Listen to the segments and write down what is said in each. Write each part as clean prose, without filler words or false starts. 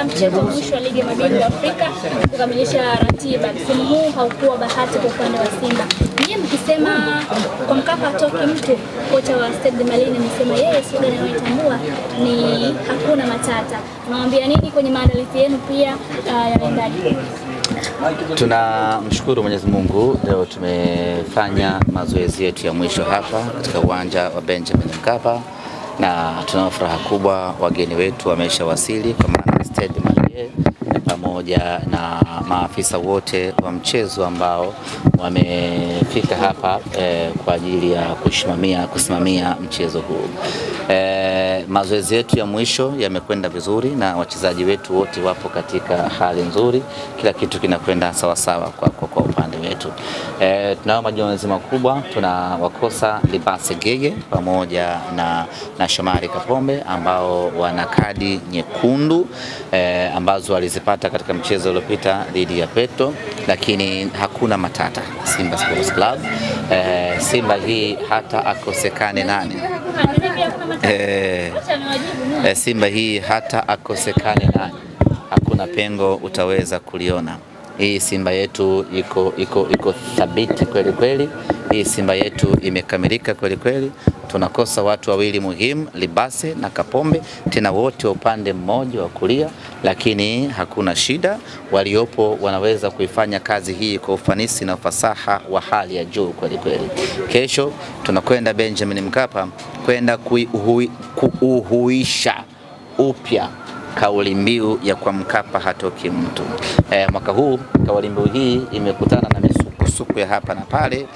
mchezo wa mwisho wa ligi ya mabingwa Afrika kukamilisha ratiba. Msimu huu haukuwa bahati kwa upande wa Simba. Nyinyi mkisema kwa Mkapa hatoki mtu, kocha wa Stade Malien amesema yeye slogan anayotambua ni hakuna matata. Unawaambia nini kwenye maandalizi yenu pia ya wachezaji? Tunamshukuru Mwenyezi Mungu, leo tumefanya mazoezi yetu ya mwisho hapa katika uwanja wa Benjamin Mkapa na tuna furaha kubwa, wageni wetu wameshawasili kwa maana Stade Malien pamoja na maafisa wote wa mchezo ambao wamefika hapa kwa ajili ya kusimamia mchezo huu. Mazoezi yetu ya mwisho yamekwenda vizuri na wachezaji wetu wote wapo katika hali nzuri, kila kitu kinakwenda sawa sawa kwa upande wetu. Tunao majonzi makubwa, tunawakosa Libase Gege pamoja na Shomari Kapombe ambao wana kadi nyekundu ambazo walizipata katika mchezo uliopita dhidi ya Petro, lakini hakuna matata. Simba Sports Club, Simba hii hata akosekane nani, Simba hii hata akosekane nani, hakuna pengo utaweza kuliona. Hii Simba yetu iko thabiti kweli kweli. Hii Simba yetu imekamilika kweli kweli. Tunakosa watu wawili muhimu, Libase na Kapombe, tena wote wa upande mmoja wa kulia, lakini hakuna shida. Waliopo wanaweza kuifanya kazi hii kwa ufanisi na ufasaha wa hali ya juu kweli kweli. Kesho tunakwenda Benjamin Mkapa kwenda kuuhuisha upya kauli mbiu ya kwa Mkapa hatoki mtu. Mwaka huu kauli mbiu hii imekutana na misukosuko ya hapa na pale.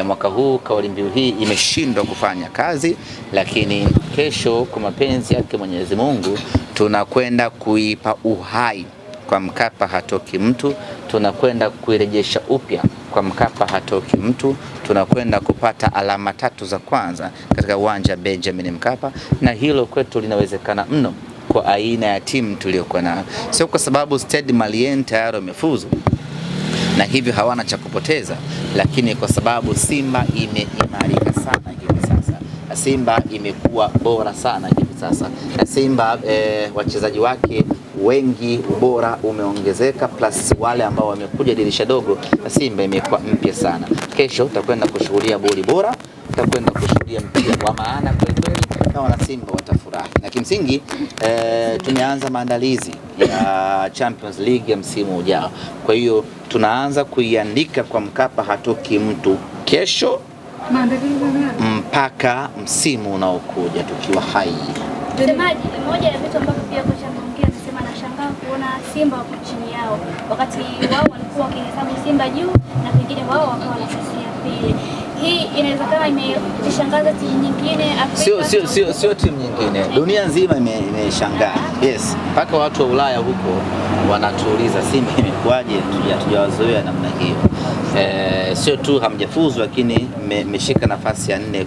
Mwaka huu kauli mbiu hii imeshindwa kufanya kazi, lakini kesho kwa mapenzi yake Mwenyezi Mungu tunakwenda kuipa uhai kwa Mkapa hatoki mtu, tunakwenda kuirejesha upya kwa Mkapa hatoki mtu, tunakwenda kupata alama 3 za kwanza katika uwanja Benjamin Mkapa, na hilo kwetu linawezekana mno kwa aina ya timu tuliyokuwa nayo. Sio kwa sababu Stade Malien tayari wamefuzu na hivyo hawana cha kupoteza, lakini kwa sababu Simba imeimarika sana hivi sasa. Simba imekuwa bora sana hivi sasa. Simba wachezaji wake wengi, ubora umeongezeka, plus wale ambao wamekuja dirisha dogo. Simba imekuwa mpya sana. Kesho tutakwenda kushuhudia boli bora, tutakwenda kushuhudia mpira wa maana kweli kweli, na wana Simba watafurahi. Na kimsingi tumeanza maandalizi ya Champions League ya msimu ujao. Kwa hiyo tunaanza kuiandika kwa Mkapa hatoki mtu kesho mpaka msimu unaokuja tukiwa hai. Msemaji, moja ya vitu ambavyo pia kocha ameongea, anasema anashangaa kuona Simba wako chini yao wakati wao walikuwa wakihesabu Simba juu na pengine wao wakawa nafasi ya pili. Hii inawezekana imeshangaza timu nyingine Afrika? Sio timu nyingine, dunia nzima imeshangaa. Yes, mpaka watu wa Ulaya huko wanatuuliza Simba imekuaje, hatujawazoea namna hiyo. Sio tu hamjafuzu, lakini mmeshika nafasi ya 4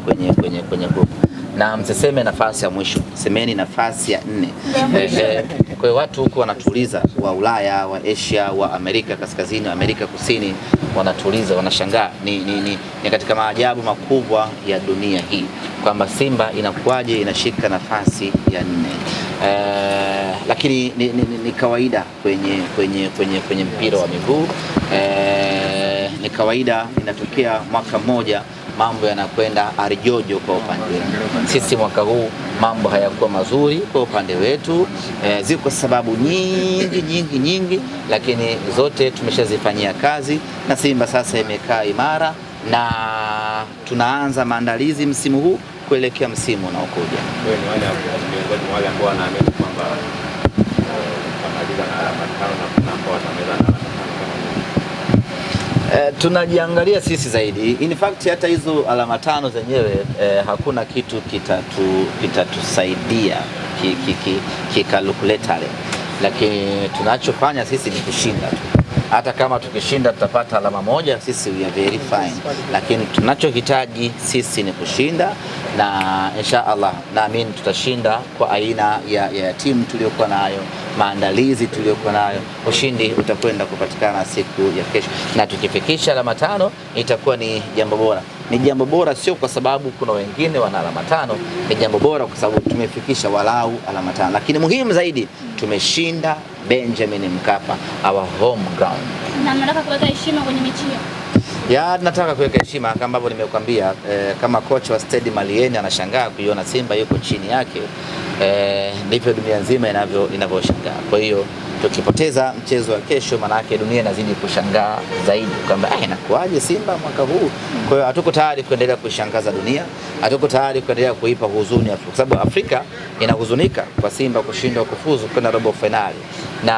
kwenye group. Na msiseme nafasi ya mwisho, semeni nafasi ya 4. Kwa hiyo watu huko wanatuuliza, wa Ulaya, wa Asia, wa Amerika Kaskazini, wa Amerika Kusini, wanatuuliza, wanashangaa. Ni katika maajabu makubwa ya dunia hii kwamba Simba inakuaje inashika nafasi ya 4. Lakini ni kawaida kwenye mpira wa miguu. Ni kawaida, inatokea mwaka mmoja mambo yanakwenda arijojo kwa upande wetu. Sisi mwaka huu mambo hayakuwa mazuri kwa upande wetu. Ziko sababu nyingi, lakini zote tumeshazifanyia kazi na Simba sasa imekaa imara na tunaanza maandalizi msimu huu kuelekea msimu unaokuja. Wewe ni wale ambao wanaamini kwamba tunamaliza na alama 5 na ambao watamaliza na tunajiangalia sisi zaidi. In fact hata hizo alama 5 zenyewe hakuna kitu kitatusaidia kikalkulate, lakini tunachofanya sisi ni kushinda tu. Hata kama tukishinda tutapata alama 1, sisi we are very fine, lakini tunachohitaji sisi ni kushinda, na insha Allah naamini tutashinda kwa aina ya timu tuliyokuwa nayo, maandalizi tuliyokuwa nayo. Ushindi utakwenda kupatikana siku ya kesho, na tukifikisha alama 5 itakuwa ni jambo bora. Ni jambo bora sio kwa sababu kuna wengine wana alama 5, ni jambo bora kwa sababu tumefikisha walau alama 5, lakini muhimu zaidi tumeshinda Benjamin Mkapa, our home ground. Na mnataka kuweka heshima kwenye mechi hiyo? Ya, tunataka kuweka heshima kama ambavyo nimekuambia, kama kocha wa Stade Malien anashangaa kuiona Simba yuko chini yake, ndivyo dunia nzima inavyoshangaa. Kwa hiyo tukipoteza mchezo wa kesho, maana yake dunia inazidi kushangaa zaidi kwamba inakuaje Simba mwaka huu. Kwa hiyo hatuko tayari kuendelea kushangaza dunia, hatuko tayari kuendelea kuipa huzuni Afrika, kwa sababu Afrika inahuzunika kwa Simba kushindwa kufuzu kwenda robo finali, na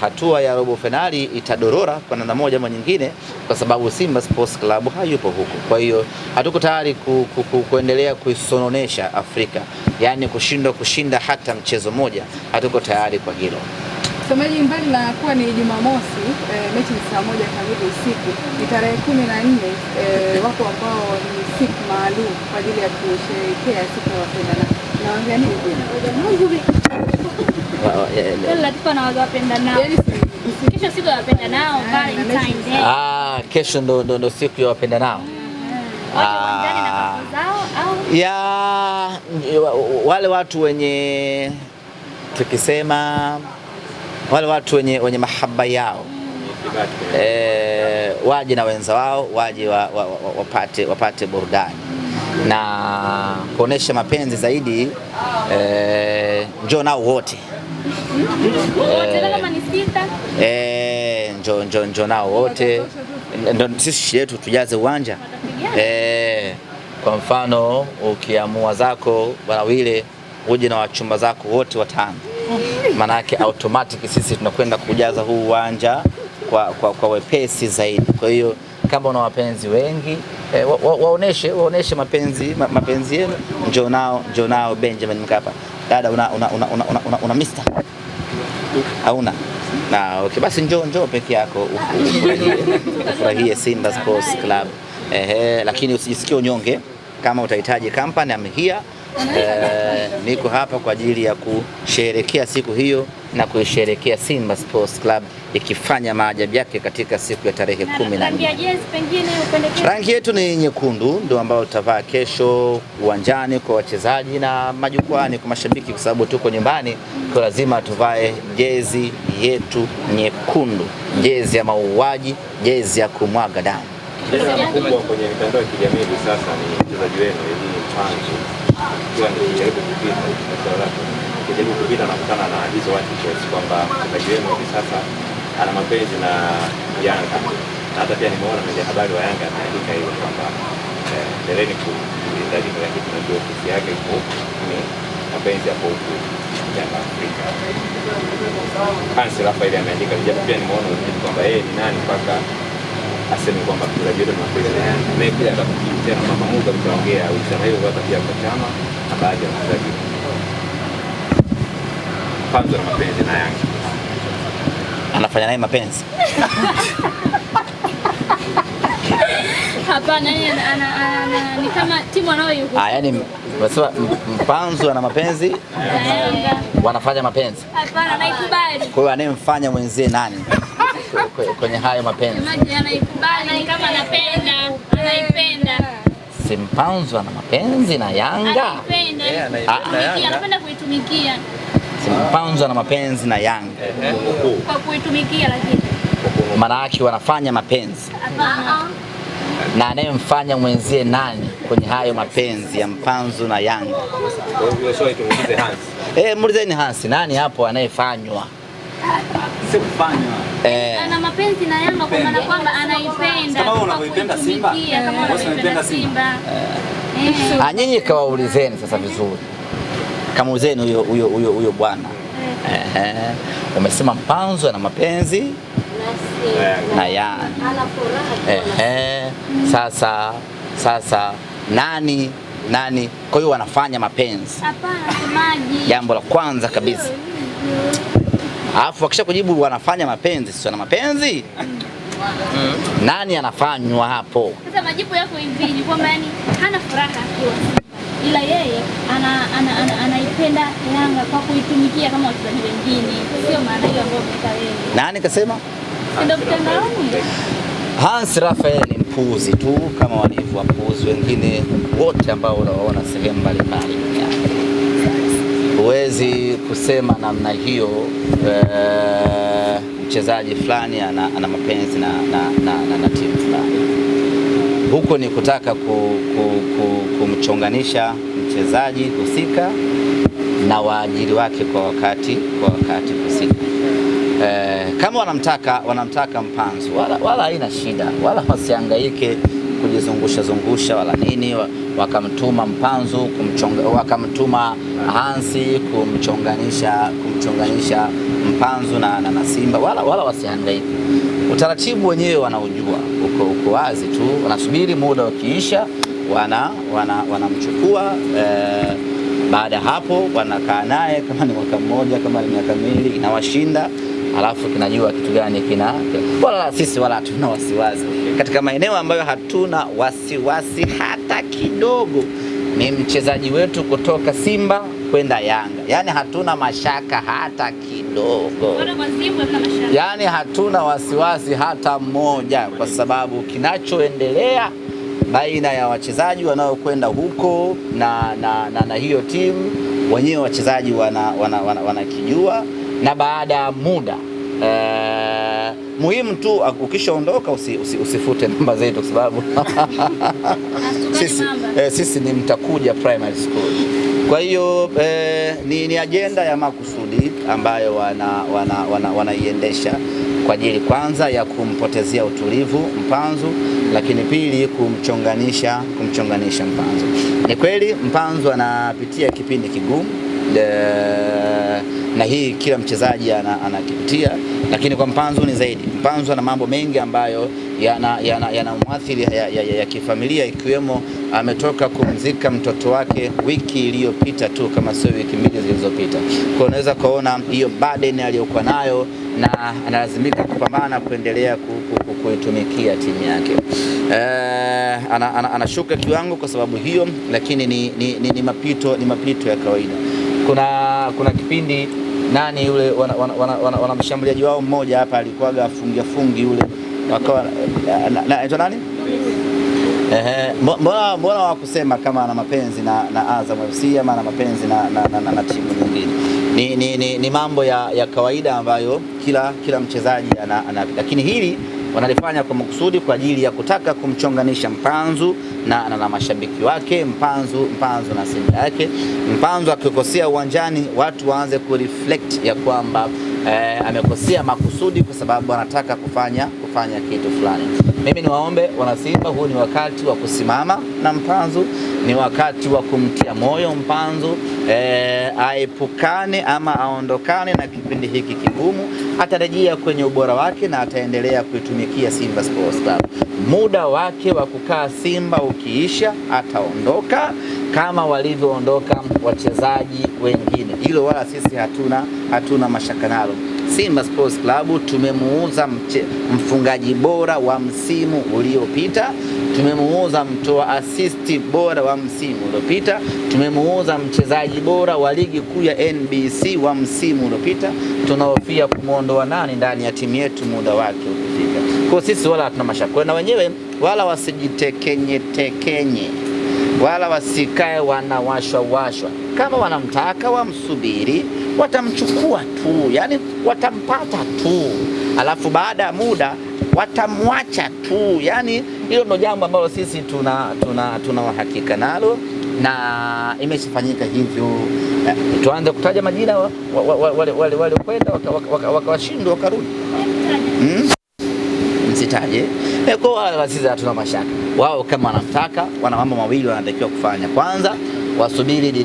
hatua ya robo finali itadorora kwa namna moja ama nyingine kwa sababu Simba Sports Club hayupo huko. Kwa hiyo hatuko tayari kuendelea kuisononesha Afrika, yani kushindwa kushinda hata mchezo moja, hatuko tayari kwa hilo. Mtazamaji, mbali na kuwa ni Jumamosi, mechi ni saa 1 kamili usiku, ni tarehe 14, wapo ambao ni siku maalum kwa ajili ya kusherehekea siku ya wapendanao. Nawaambia nini Kwa Latifa na wapendanao? Kesho siku ya wapendanao, Valentine Day. Kesho ndo siku ya wapendanao. Ya wale watu wenye tukisema wale watu wenye mahaba yao waje na wenza wao, waje wapate burudani na kuonesha mapenzi zaidi, njoo nao wote. Kama ni sita. Njoo nao wote. Ndio sisi yetu tujaze uwanja. Kwa mfano ukiamua zako bwana wile uje na wachumba zako wote watano, manake automatic sisi tunakwenda kujaza huu uwanja kwa wepesi zaidi. Kwa hiyo kama una wapenzi wengi, waoneshe mapenzi yenu, njoo nao Benjamin Mkapa. Dada una mister? Hauna? Na okay, basi njoo peke yako ufurahie Simba Sports Club. Lakini usijisikie unyonge. Kama utahitaji company, I'm here. Niko hapa kwa ajili ya kusherehekea siku hiyo na kuisherehekea Simba Sports Club ikifanya maajabu yake katika siku ya tarehe 14. Rangi yetu ni nyekundu, ndio ambayo tutavaa kesho uwanjani kwa wachezaji na majukwani kwa mashabiki, kwa sababu tuko nyumbani, kwa lazima tuvae jezi yetu nyekundu, jezi ya mauaji, jezi ya kumwaga damu. Kubwa kwenye mitandao ya kijamii hivi sasa ni mchezaji wenu Mpanzu, kila nikijaribu kupita nakutana na hizo articles kwamba mchezaji wenu hivi sasa ana mapenzi na Yanga, na hata pia nimeona media habari wa Yanga ameandika hiyo kwamba endeleni kulinda, lakini tunajua ofisi yake iko ni mapenzi hapo huko Yanga Afrika. Hans Rafael ameandika, japo pia nimeona kwamba yeye ni nani mpaka aseme kwamba mchezaji wetu ni mapenzi na Yanga. Naye pia atakujitia na mama Mungu mtaongea usema hiyo hata pia kwa chama na baadhi ya wachezaji. Mpanzu na mapenzi na Yanga. Anafanya naye mapenzi? Hapana, ni kama timu anayoyuko. Yaani unasema Mpanzu ana mapenzi na Yanga. Wanafanya mapenzi? Hapana, naikubali. Kwa hiyo anemfanya mwenzie nani kwenye hayo mapenzi? Maji anaikubali kama anaipenda. Si Mpanzu ana mapenzi na Yanga? Anapenda kuitumikia. Si Mpanzu ana mapenzi na Yanga kwa kuitumikia, lakini maana yake wanafanya mapenzi. Na anayemfanya mwenzie nani kwenye hayo mapenzi ya Mpanzu na Yanga? Kwa hiyo sio tumuulize Hans. Muulizeni Hans, nani hapo anayefanywa? Si kufanywa. Ana mapenzi na Yanga kwa maana kwamba anaipenda. Kama unavyoipenda Simba, kama unaipenda Simba. Nyinyi kawaulizeni sasa vizuri. Kamuulizeni huyo bwana. Umesema Mpanzu ana mapenzi na Yanga. Sasa nani? Kwa hiyo wanafanya mapenzi. Hapana, semaji. Jambo la kwanza kabisa. Alafu akisha kujibu wanafanya mapenzi, sio na mapenzi. Nani anafanywa hapo? Sasa majibu yako hivi ni kwamba yani hana furaha akiwa Simba, ila yeye anaipenda Yanga kwa kuitumikia kama wachezaji wengine, sio maana hiyo ambayo wewe. Nani kasema? Ndio mtandaoni. Hans Rafael ni mpuzi tu kama walivyo wapuzi wengine wote ambao unawaona sehemu mbalimbali. huwezi kusema namna hiyo mchezaji fulani ana mapenzi na timu fulani. Huko ni kutaka kumchonganisha mchezaji husika na waajiri wake kwa wakati husika. Kama wanamtaka Mpanzu wala haina shida, wala wasihangaike kujizungusha wala nini, wakamtuma Mpanzu wakamtuma Hansi kumchonganisha Mpanzu na Simba, wala wasihangaike. Utaratibu wenyewe wanaujua, uko wazi tu, wanasubiri muda ukiisha wanamchukua. Baada ya hapo wanakaa naye, kama ni mwaka mmoja, kama ni miaka miwili, inawashinda, alafu kinajua kitu gani wala sisi wala hatuna wasiwasi. Katika maeneo ambayo hatuna wasiwasi hata kidogo ni mchezaji wetu kutoka Simba kwenda Yanga, yani hatuna mashaka hata kidogo, yani hatuna wasiwasi hata mmoja, kwa sababu kinachoendelea baina ya wachezaji wanaokwenda huko na hiyo timu wenyewe wachezaji wanakijua, na baada ya muda muhimu tu ukishaondoka usifute namba zetu, kwa sababu sisi ni Mtakuja Primary School. Kwa hiyo ni agenda ya makusudi ambayo wanaiendesha kwa ajili kwanza ya kumpotezea utulivu Mpanzu, lakini pili kumchonganisha Mpanzu. Ni kweli Mpanzu anapitia kipindi kigumu, na hii kila mchezaji anakipitia, lakini kwa Mpanzu ni zaidi. Mpanzu ana mambo mengi ambayo yanamwathiri ya kifamilia, ikiwemo ametoka kumzika mtoto wake wiki iliyopita tu, kama sio wiki mbili zilizopita. Kwa unaweza kuona hiyo burden aliyokuwa nayo, na analazimika kupambana kuendelea kuitumikia timu yake. Anashuka kiwango kwa sababu hiyo, lakini ni mapito ya kawaida. Kuna kipindi nani yule wana mshambuliaji wao mmoja hapa alikuwaga fungi yule, wakawa anaitwa nani? Mbona wakusema kama ana mapenzi na Azam FC ama ana mapenzi na timu nyingine? Ni mambo ya kawaida ambayo kila mchezaji ana, lakini hili wanalifanya kwa makusudi kwa ajili ya kutaka kumchonganisha Mpanzu na mashabiki wake, Mpanzu na Simba yake. Mpanzu akikosea uwanjani, watu waanze kureflect ya kwamba amekosea makusudi kwa sababu anataka kufanya kitu fulani. Mimi niwaombe wana Simba, huu ni wakati wa kusimama na Mpanzu, ni wakati wa kumtia moyo Mpanzu, aepukane ama aondokane na kipindi hiki kigumu. Atarejea kwenye ubora wake na ataendelea kuitumikia Simba Sports Club. Muda wake wa kukaa Simba ukiisha, ataondoka kama walivyoondoka wachezaji wengine. Hilo wala sisi hatuna mashaka nalo. Simba Sports Club tumemuuza mfungaji bora wa msimu uliopita, tumemuuza mtoa assist bora wa msimu uliopita, tumemuuza mchezaji bora wa ligi kuu ya NBC wa msimu uliopita. Tunahofia kumuondoa nani ndani ya timu yetu muda wake ukifika. Kwa sisi wala hatuna mashaka, na wenyewe wala wasijitekenye, wala wasikae wanawashwa. Kama wanamtaka wamsubiri, watamchukua tu, yani watampata tu, alafu baada ya muda watamwacha tu. Yani hilo ndio jambo ambalo sisi tuna uhakika nalo, na imeshafanyika hivyo. Tuanze kutaja majina wale kwenda wakawashindwa wakarudi, msitaje. Kwa wale sisi hatuna mashaka wao. Kama wanamtaka, wana mambo mawili wanatakiwa kufanya. Kwanza wasubiri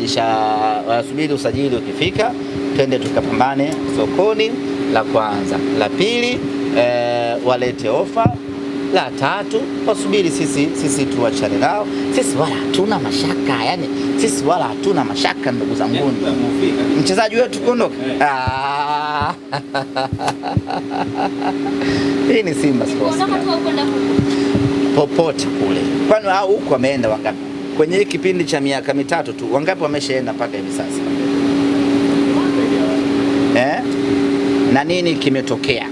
usajili ukifika, twende tukapambane sokoni, la kwanza. La pili, walete ofa. La tatu, wasubiri sisi tuachane nao. Sisi wala hatuna mashaka, yani sisi wala hatuna mashaka ndugu zangu. Mchezaji wetu kuondoka, hii ni Simba Sports popote kule. Kwani huko wameenda wangapi? Kwenye kipindi cha miaka mitatu tu wangapi wameshaenda mpaka hivi sasa? Na nini kimetokea?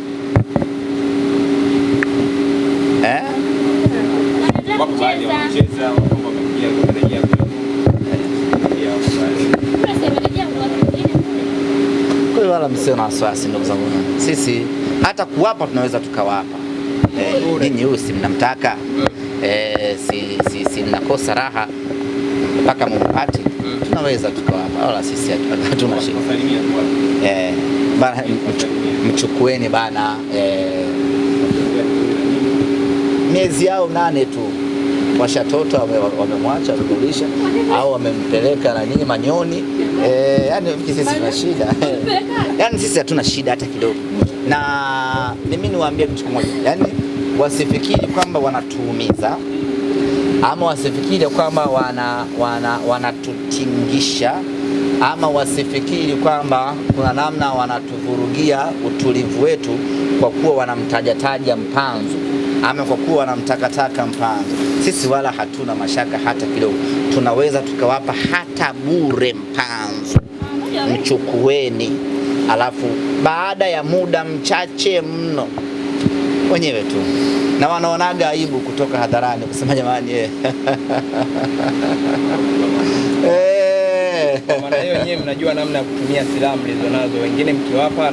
wala msio na wasiwasi ndugu zangu. Sisi hata kuwapa tunaweza tukawapa. Ninyi huyu si mnamtaka. Si mnakosa raha mpaka mumpate. Tunaweza tukawapa. Wala sisi hatuna shida. Bana mchukueni bana miezi yao 8 tu. Washatoto wamemwacha wamerudisha au wamempeleka na nini Manyoni. Yani sisi tuna shida. Yani sisi hatuna shida hata kidogo. Na mimi niwaambie kitu kimoja. Yani wasifikiri kwamba wanatuumiza ama wasifikiri kwamba wanatutingisha ama wasifikiri kwamba kuna namna wanatuvurugia utulivu wetu kwa kuwa wanamtajataja Mpanzu ama kwa kuwa wanamtakataka Mpanzu. Sisi wala hatuna mashaka hata kidogo. Tunaweza tukawapa hata bure Mpanzu. Mchukueni. Alafu baada ya muda mchache mno wenyewe tu na wanaonaga aibu kutoka hadharani kusema jamani Kwa maana hiyo wenyewe mnajua namna ya kutumia silaha mlizonazo, wengine mkiwapa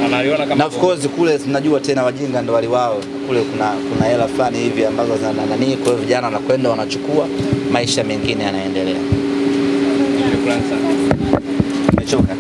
analiona kama, na of course kule tunajua tena wajinga ndo waliwao kule, kuna hela fulani hivi ambazo zina nani, kwa hiyo vijana wanakwenda wanachukua, maisha mengine yanaendelea. shukrani sana. Nimechoka.